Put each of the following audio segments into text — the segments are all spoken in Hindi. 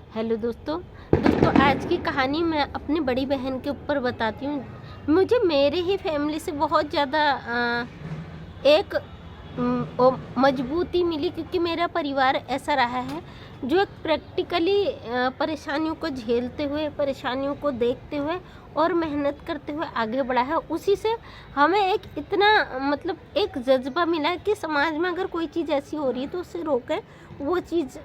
हेलो दोस्तों आज की कहानी मैं अपनी बड़ी बहन के ऊपर बताती हूँ। मुझे मेरे ही फैमिली से बहुत ज़्यादा एक मजबूती मिली, क्योंकि मेरा परिवार ऐसा रहा है जो एक प्रैक्टिकली परेशानियों को झेलते हुए, परेशानियों को देखते हुए और मेहनत करते हुए आगे बढ़ा है। उसी से हमें एक इतना एक जज्बा मिला है कि समाज में अगर कोई चीज़ ऐसी हो रही है तो उसे रोकें। वो चीज़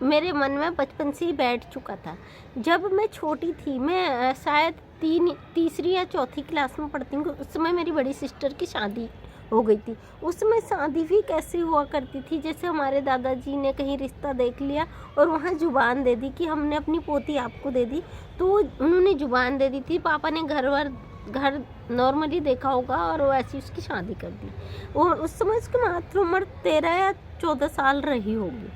मेरे मन में बचपन से ही बैठ चुका था। जब मैं छोटी थी, मैं शायद तीसरी या चौथी क्लास में पढ़ती हूँ, उस समय मेरी बड़ी सिस्टर की शादी हो गई थी। उस समय शादी भी कैसे हुआ करती थी, जैसे हमारे दादाजी ने कहीं रिश्ता देख लिया और वहाँ जुबान दे दी कि हमने अपनी पोती आपको दे दी, तो उन्होंने जुबान दे दी थी। पापा ने घर नॉर्मली देखा होगा और वो ऐसी उसकी शादी कर दी। और उस समय उसकी मात्र उम्र 13 या 14 साल रही होगी।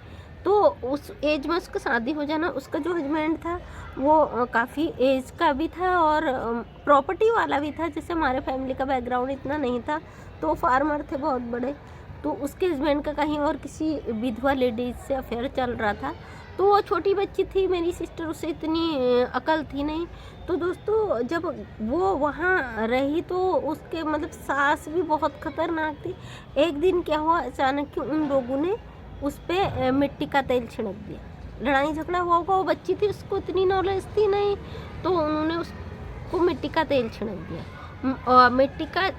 तो उस एज में उसका शादी हो जाना, उसका जो हस्बैंड था वो काफ़ी एज का भी था और प्रॉपर्टी वाला भी था। जैसे हमारे फैमिली का बैकग्राउंड इतना नहीं था, तो फार्मर थे बहुत बड़े। तो उसके हस्बैंड का कहीं और किसी विधवा लेडीज से अफेयर चल रहा था। तो वो छोटी बच्ची थी मेरी सिस्टर, उसे इतनी अकल थी नहीं। तो दोस्तों जब वो वहाँ रही तो उसके सास भी बहुत ख़तरनाक थी। एक दिन क्या हुआ, अचानक कि उन लोगों ने उस पर मिट्टी का तेल छिड़क दिया। लड़ाई झगड़ा हुआ होगा, वो बच्ची थी, उसको इतनी नॉलेज थी नहीं, तो उन्होंने उसको मिट्टी का तेल छिड़क दिया। और मिट्टी का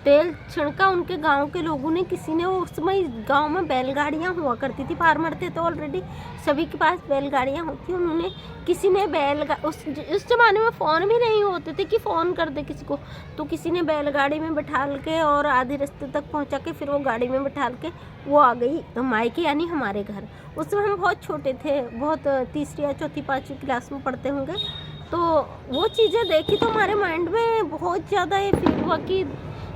तेल छिड़का उनके गांव के लोगों ने। किसी ने, उस समय गांव में बैलगाड़ियां हुआ करती थी, फार्मर थे तो ऑलरेडी सभी के पास बैलगाड़ियां होती। उन्होंने किसी ने उस ज़माने में फ़ोन भी नहीं होते थे कि फ़ोन कर दे किसी को, तो किसी ने बैलगाड़ी में बैठाल के और आधे रास्ते तक पहुंचा के फिर वो गाड़ी में बैठाल के वो आ गई मायके, यानी हमारे घर। उस समय हम बहुत छोटे थे, बहुत तीसरी या चौथी पाँचवीं क्लास में पढ़ते होंगे। तो वो चीज़ें देखी तो हमारे माइंड में बहुत ज़्यादा ये फील हुआ कि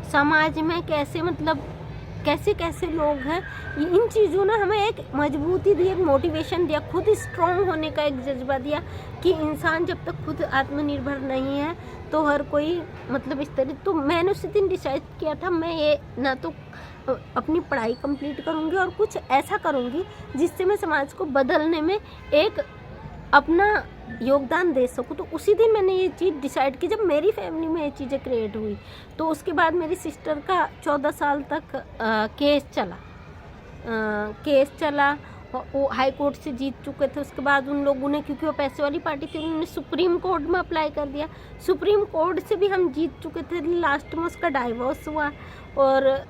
समाज में कैसे कैसे लोग हैं। इन चीज़ों ने हमें एक मजबूती दी, एक मोटिवेशन दिया, खुद स्ट्रॉन्ग होने का एक जज्बा दिया कि इंसान जब तक खुद आत्मनिर्भर नहीं है तो हर कोई इस तरह। तो मैंने उसी दिन डिसाइड किया था, मैं ये ना तो अपनी पढ़ाई कंप्लीट करूँगी और कुछ ऐसा करूँगी जिससे मैं समाज को बदलने में एक अपना योगदान दे सकूँ। तो उसी दिन मैंने ये चीज़ डिसाइड की। जब मेरी फैमिली में ये चीज़ें क्रिएट हुई तो उसके बाद मेरी सिस्टर का 14 साल तक केस चला। वो हाई कोर्ट से जीत चुके थे। उसके बाद उन लोगों ने, क्योंकि वो पैसे वाली पार्टी थी, उन्होंने सुप्रीम कोर्ट में अप्लाई कर दिया। सुप्रीम कोर्ट से भी हम जीत चुके थे। लास्ट में उसका डाइवोर्स हुआ और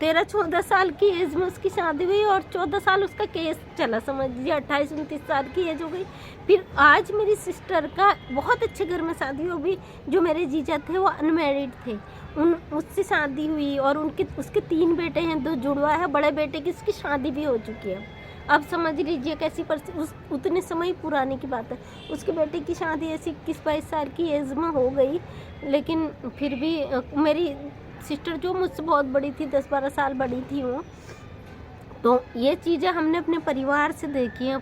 13-14 साल की एज में उसकी शादी हुई और 14 साल उसका केस चला, समझ लीजिए 28-29 साल की एज हो गई। फिर आज मेरी सिस्टर का बहुत अच्छे घर में शादी हो गई। जो मेरे जीजा थे वो अनमैरिड थे, उससे शादी हुई और उसके 3 बेटे हैं, 2 जुड़वा है। बड़े बेटे की उसकी शादी भी हो चुकी है। अब समझ लीजिए कैसी उतने समय पुराने की बात है। उसके बेटे की शादी ऐसी 21-22 साल की एज में हो गई। लेकिन फिर भी मेरी सिस्टर जो मुझसे बहुत बड़ी थी, 10-12 साल बड़ी थी वो। तो ये चीज़ें हमने अपने परिवार से देखी हैं।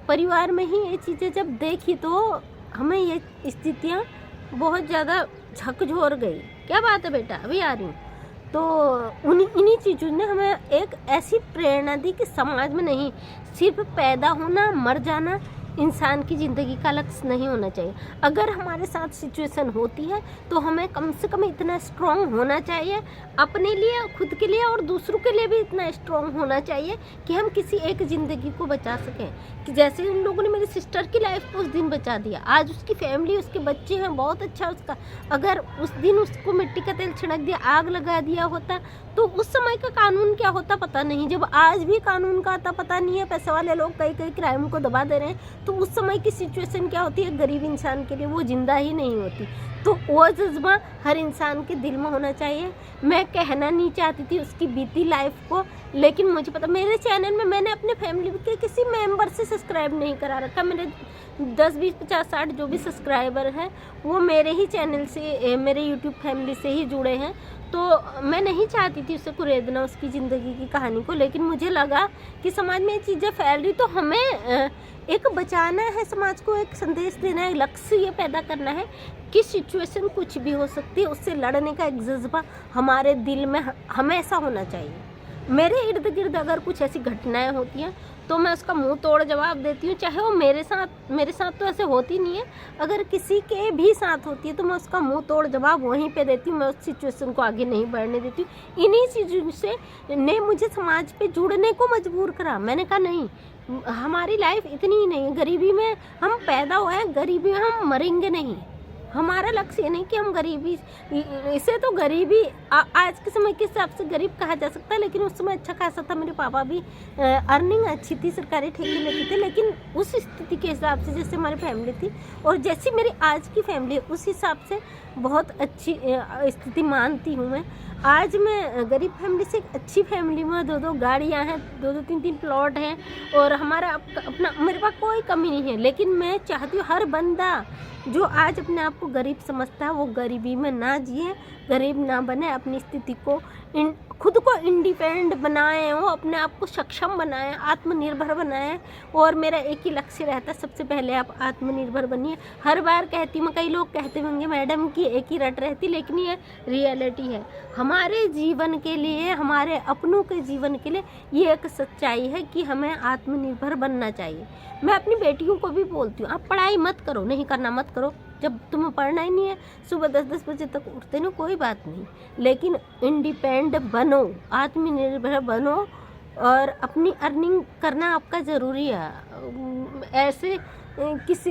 परिवार में ही ये चीज़ें जब देखी तो हमें ये स्थितियाँ बहुत ज़्यादा झकझोर गई। क्या बात है बेटा, अभी आ रही हूँ। तो इन्हीं चीज़ों ने हमें एक ऐसी प्रेरणा दी कि समाज में नहीं, सिर्फ पैदा होना, मर जाना इंसान की ज़िंदगी का लक्ष्य नहीं होना चाहिए। अगर हमारे साथ सिचुएशन होती है तो हमें कम से कम इतना स्ट्रॉन्ग होना चाहिए अपने लिए, खुद के लिए और दूसरों के लिए भी इतना स्ट्रॉन्ग होना चाहिए कि हम किसी एक ज़िंदगी को बचा सकें। कि जैसे उन लोगों ने मेरी सिस्टर की लाइफ को उस दिन बचा दिया, आज उसकी फैमिली, उसके बच्चे हैं, बहुत अच्छा उसका। अगर उस दिन उसको मिट्टी का तेल छिड़क दिया, आग लगा दिया होता तो उस समय का कानून क्या होता पता नहीं। जब आज भी कानून का आता पता नहीं है, पैसे वाले लोग कई क्राइम को दबा दे रहे हैं, तो उस समय की सिचुएशन क्या होती है गरीब इंसान के लिए, वो जिंदा ही नहीं होती। तो वो जज्बा हर इंसान के दिल में होना चाहिए। मैं कहना नहीं चाहती थी उसकी बीती लाइफ को, लेकिन मुझे पता, मेरे चैनल में मैंने अपने फैमिली के किसी मेंबर से सब्सक्राइब नहीं करा रखा। मेरे 10, 20, 50, 60 जो भी सब्सक्राइबर हैं वो मेरे ही चैनल से, मेरे यूट्यूब फैमिली से ही जुड़े हैं। तो मैं नहीं चाहती थी उसे कुरेदना, उसकी ज़िंदगी की कहानी को। लेकिन मुझे लगा कि समाज में ये चीज़ें फैल रही तो हमें एक बचाना है, समाज को एक संदेश देना है, लक्ष्य ये पैदा करना है कि सिचुएशन कुछ भी हो सकती है, उससे लड़ने का एक जज्बा हमारे दिल में हमेशा होना चाहिए। मेरे इर्द गिर्द अगर कुछ ऐसी घटनाएं होती हैं तो तो मैं उसका मुंह तोड़ जवाब देती हूँ, चाहे वो मेरे साथ तो ऐसे होती नहीं है, अगर किसी के भी साथ होती है तो मैं उसका मुंह तोड़ जवाब वहीं पे देती हूँ। मैं उस सिचुएशन को आगे नहीं बढ़ने देती हूँ। इन्हीं चीज़ों से ने मुझे समाज पे जुड़ने को मजबूर करा। मैंने कहा नहीं, हमारी लाइफ इतनी ही नहीं है, गरीबी में हम पैदा हुए हैं, गरीबी में हम मरेंगे नहीं। हमारा लक्ष्य ये नहीं कि हम गरीबी, इसे तो गरीबी आज के समय के हिसाब से गरीब कहा जा सकता है, लेकिन उस समय अच्छा खासा था। मेरे पापा भी अर्निंग अच्छी थी, सरकारी ठेके लेते थे, लेकिन उस स्थिति के हिसाब से जैसे हमारी फैमिली थी और जैसी मेरी आज की फैमिली है उस हिसाब से बहुत अच्छी स्थिति मानती हूँ मैं। आज मैं गरीब फैमिली से एक अच्छी फैमिली में, 2-2 गाड़ियाँ हैं, 2-2 3-3 प्लॉट हैं और हमारा अपना, मेरे पास कोई कमी नहीं है। लेकिन मैं चाहती हूँ हर बंदा जो आज अपने आप को गरीब समझता है वो गरीबी में ना जिए, गरीब ना बने, अपनी स्थिति को खुद को इंडिपेंडेंट बनाएं, वो अपने आप को सक्षम बनाएं, आत्मनिर्भर बनाएं। और मेरा एक ही लक्ष्य रहता है, सबसे पहले आप आत्मनिर्भर बनिए। हर बार कहती हूँ, कई लोग कहते होंगे मैडम की एक ही रट रहती, लेकिन ये रियलिटी है। हमारे जीवन के लिए, हमारे अपनों के जीवन के लिए ये एक सच्चाई है कि हमें आत्मनिर्भर बनना चाहिए। मैं अपनी बेटियों को भी बोलती हूँ, आप पढ़ाई मत करो, नहीं करना मत करो, जब तुम्हें पढ़ना ही नहीं है, सुबह 10-10 बजे तक उठते ना, कोई बात नहीं, लेकिन इंडिपेंडेंट बनो, आत्मनिर्भर बनो और अपनी अर्निंग करना आपका ज़रूरी है। ऐसे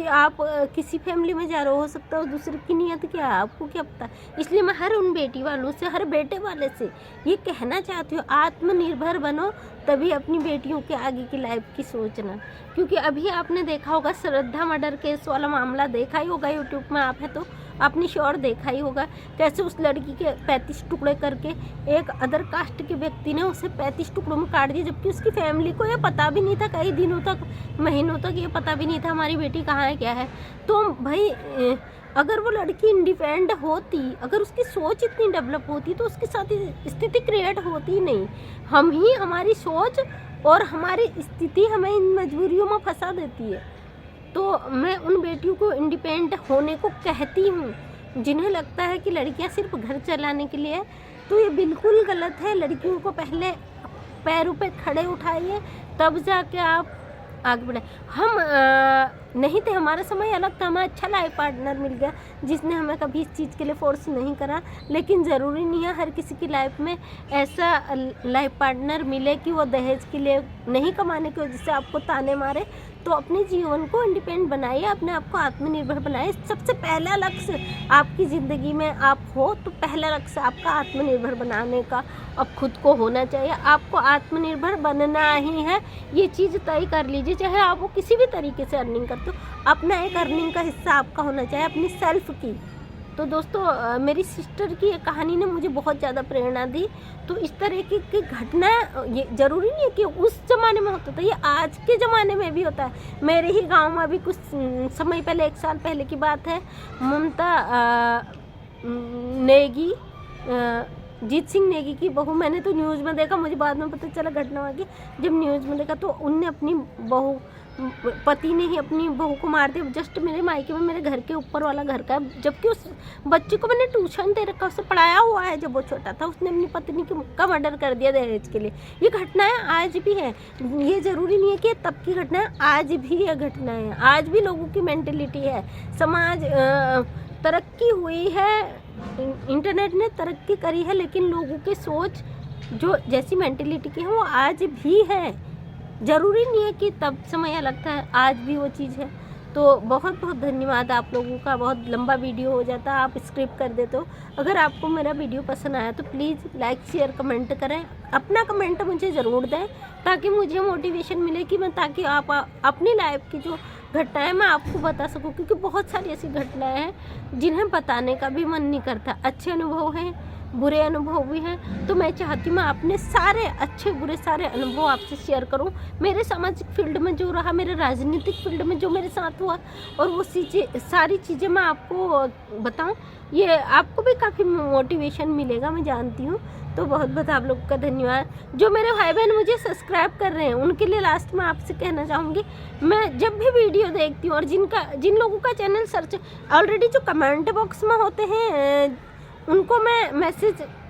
आप किसी फैमिली में जा रहे हो सकता है दूसरे की नीयत क्या है, आपको क्या पता। इसलिए मैं हर उन बेटी वालों से, हर बेटे वाले से ये कहना चाहती हूँ, आत्मनिर्भर बनो, तभी अपनी बेटियों के आगे की लाइफ की सोचना। क्योंकि अभी आपने देखा होगा श्रद्धा मर्डर केस वाला मामला, देखा ही होगा, यूट्यूब में आप है तो आपने श्योर देखा ही होगा, कैसे उस लड़की के 35 टुकड़े करके एक अदर कास्ट के व्यक्ति ने उसे 35 टुकड़ों में काट दिया, जबकि उसकी फैमिली को ये पता भी नहीं था, कई दिनों तक, महीनों तक ये पता भी नहीं था हमारी बेटी कहाँ है, क्या है। तो भाई अगर वो लड़की इंडिपेंडेंट होती, अगर उसकी सोच इतनी डेवलप होती तो उसके साथ स्थिति क्रिएट होती नहीं। हम ही, हमारी सोच और हमारी स्थिति हमें इन मजबूरियों में फंसा देती है। तो मैं उन बेटियों को इंडिपेंडेंट होने को कहती हूँ जिन्हें लगता है कि लड़कियाँ सिर्फ घर चलाने के लिए है, तो ये बिल्कुल गलत है। लड़कियों को पहले पैरों पे खड़े उठाइए, तब जाके आप आगे बढ़े। हम नहीं थे, हमारा समय अलग था, हमें अच्छा लाइफ पार्टनर मिल गया जिसने हमें कभी इस चीज़ के लिए फोर्स नहीं करा। लेकिन ज़रूरी नहीं है हर किसी की लाइफ में ऐसा लाइफ पार्टनर मिले कि वो दहेज के लिए नहीं कमाने की वजह से आपको ताने मारे। तो अपने जीवन को इंडिपेंडेंट बनाइए, अपने आप को आत्मनिर्भर बनाइए। सबसे पहला लक्ष्य आपकी ज़िंदगी में आप हो तो पहला लक्ष्य आपका आत्मनिर्भर बनाने का अब खुद को होना चाहिए। आपको आत्मनिर्भर बनना ही है, ये चीज़ तय कर लीजिए। चाहे आप वो किसी भी तरीके से अर्निंग करते हो, अपना एक अर्निंग का हिस्सा आपका होना चाहिए, अपनी सेल्फ की। तो दोस्तों मेरी सिस्टर की एक कहानी ने मुझे बहुत ज़्यादा प्रेरणा दी। तो इस तरह की घटना, ये ज़रूरी नहीं है कि उस ज़माने में होता था, ये आज के ज़माने में भी होता है। मेरे ही गांव में अभी कुछ समय पहले, 1 साल पहले की बात है, ममता नेगी, जीत सिंह नेगी की बहू, मैंने तो न्यूज़ में देखा, मुझे बाद में पता चला घटना आगे, जब न्यूज़ में देखा तो उनने अपनी बहू, पति ने ही अपनी बहू को मार दिया। जस्ट मेरे मायके में, मेरे घर के ऊपर वाला घर का, जबकि उस बच्चे को मैंने ट्यूशन दे रखा, उसे पढ़ाया हुआ है जब वो छोटा था, उसने अपनी पत्नी का मर्डर कर दिया दहेज के लिए। ये घटनाएं आज भी है, ये ज़रूरी नहीं है कि तब की घटना है, आज भी ये घटनाएं हैं। आज भी लोगों की मेंटेलिटी है, समाज तरक्की हुई है, इंटरनेट ने तरक्की करी है, लेकिन लोगों की सोच जो जैसी मेंटेलिटी की है वो आज भी है। ज़रूरी नहीं है कि तब समय अलग था, आज भी वो चीज़ है। तो बहुत बहुत धन्यवाद आप लोगों का। बहुत लंबा वीडियो हो जाता, आप स्क्रिप्ट कर देते हो। अगर आपको मेरा वीडियो पसंद आया तो प्लीज़ लाइक, शेयर, कमेंट करें। अपना कमेंट मुझे ज़रूर दें ताकि मुझे मोटिवेशन मिले कि मैं, ताकि आप अपनी लाइफ की जो घटनाएं मैं आपको बता सकूं, क्योंकि बहुत सारी ऐसी घटनाएं हैं जिन्हें बताने का भी मन नहीं करता। अच्छे अनुभव हैं, बुरे अनुभव भी हैं, तो मैं चाहती हूँ मैं अपने सारे अच्छे बुरे सारे अनुभव आपसे शेयर करूँ। मेरे सामाजिक फील्ड में जो रहा, मेरे राजनीतिक फील्ड में जो मेरे साथ हुआ, और वो सारी चीज़ें मैं आपको बताऊँ, ये आपको भी काफ़ी मोटिवेशन मिलेगा, मैं जानती हूँ। तो बहुत बहुत आप लोगों का धन्यवाद। जो मेरे भाई बहन मुझे सब्सक्राइब कर रहे हैं उनके लिए लास्ट में आपसे कहना चाहूँगी, मैं जब भी वीडियो देखती हूँ और जिन लोगों का चैनल सर्च ऑलरेडी जो कमेंट बॉक्स में होते हैं उनको मैं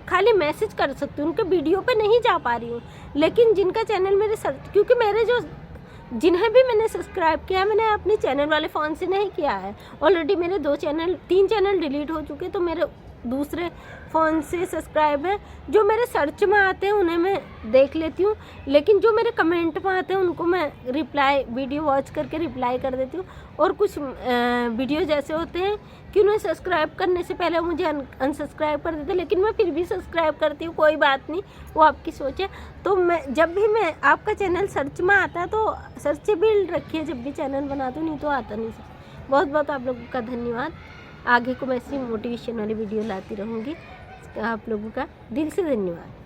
खाली मैसेज कर सकती हूँ, उनके वीडियो पे नहीं जा पा रही हूँ। लेकिन जिनका चैनल मेरे सर्च, क्योंकि मेरे जो जिन्हें भी मैंने सब्सक्राइब किया, मैंने अपने चैनल वाले फ़ोन से नहीं किया है। ऑलरेडी मेरे 3 चैनल डिलीट हो चुके, तो मेरे दूसरे फ़ोन से सब्सक्राइब है। जो मेरे सर्च में आते हैं उन्हें मैं देख लेती हूँ, लेकिन जो मेरे कमेंट में आते हैं उनको मैं रिप्लाई वीडियो वॉच करके रिप्लाई कर देती हूँ। और कुछ वीडियो जैसे होते हैं कि उन्हें सब्सक्राइब करने से पहले मुझे अनसब्सक्राइब कर देते, लेकिन मैं फिर भी सब्सक्राइब करती हूँ। कोई बात नहीं, वो आपकी सोच है। तो जब भी मैं आपका चैनल सर्च में आता है तो सर्चेबल रखिए जब भी चैनल बनाती हूँ, नहीं तो आता नहीं। बहुत बहुत आप लोगों का धन्यवाद। आगे को मैं ऐसी मोटिवेशन वाली वीडियो लाती रहूँगी। आप लोगों का दिल से धन्यवाद।